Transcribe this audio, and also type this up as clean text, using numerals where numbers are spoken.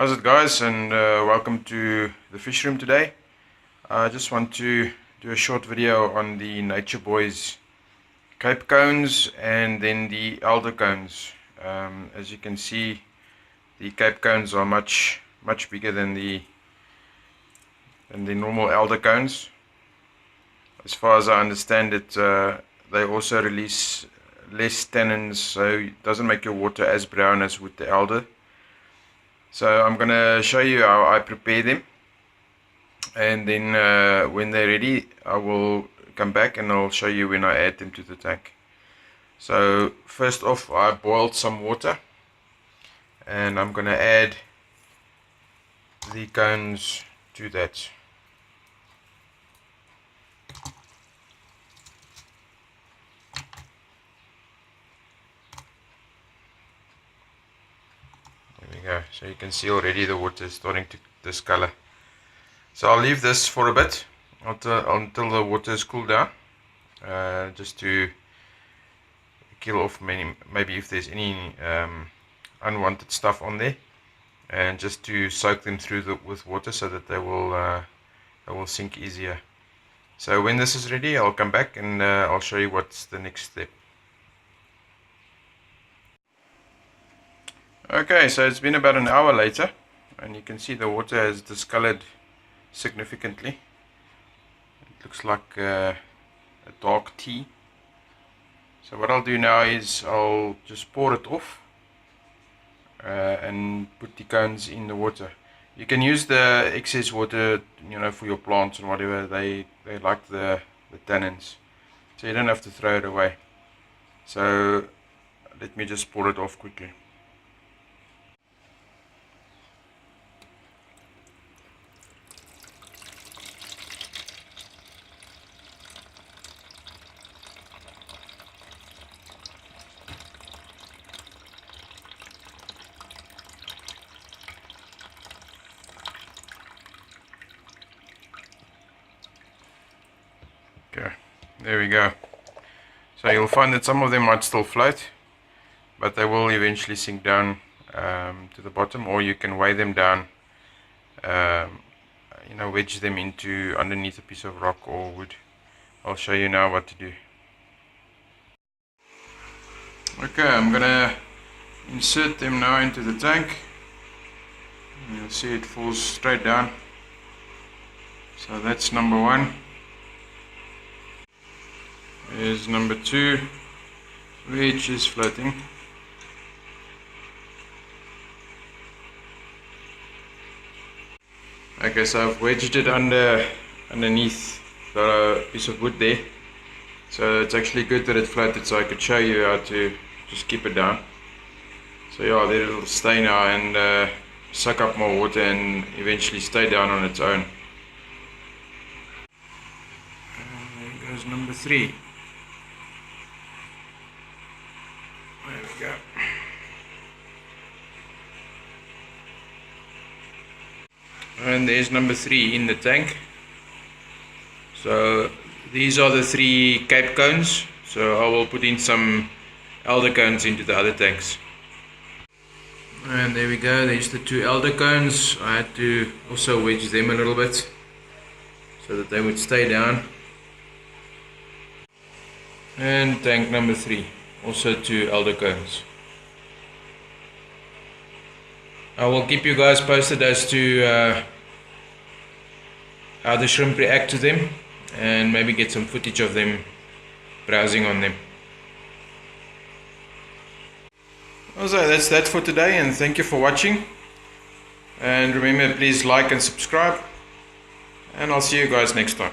How's it, guys, and welcome to the fish room today. I just want to do a short video on the Nature Boys Cape cones and then the Alder cones. As you can see, the Cape cones are much bigger than the normal Alder cones. As far as I understand it, they also release less tannins, so it doesn't make your water as brown as with the Alder. So I'm going to show you how I prepare them, and then when they're ready I will come back and I'll show you when I add them to the tank. So first off, I boiled some water and I'm going to add the cones to that. Go. So you can see already the water is starting to discolor. So I'll leave this for a bit until the water is cooled down, just to kill off maybe if there's any unwanted stuff on there, and just to soak them through with water so that they will sink easier. So when this is ready, I'll come back and I'll show you what's the next step. Okay, so it's been about an hour later and you can see the water has discolored significantly. It looks like a dark tea. So what I'll do now is I'll just pour it off and put the cones in the water. You can use the excess water, for your plants and whatever. They like the tannins, so you don't have to throw it away. So let me just pour it off quickly. Okay, there we go. So you'll find that some of them might still float, but they will eventually sink down to the bottom, or you can weigh them down, wedge them into underneath a piece of rock or wood. I'll show you now what to do. Okay, I'm gonna insert them now into the tank. You'll see it falls straight down. So that's number one. Here's number two, which is floating. Okay, so I've wedged it underneath the piece of wood there. So it's actually good that it floated, so I could show you how to just keep it down. So yeah, there it'll stay now and suck up more water and eventually stay down on its own. And there goes number three. There we go. And there's number three in the tank. So these are the three Cape cones. So I will put in some Alder cones into the other tanks. And there we go, there's the two Alder cones. I had to also wedge them a little bit so that they would stay down. And tank number three, also two Alder cones. I will keep you guys posted as to how the shrimp react to them, and maybe get some footage of them browsing on them. Also, that's that for today, and thank you for watching. And remember, please like and subscribe, and I'll see you guys next time.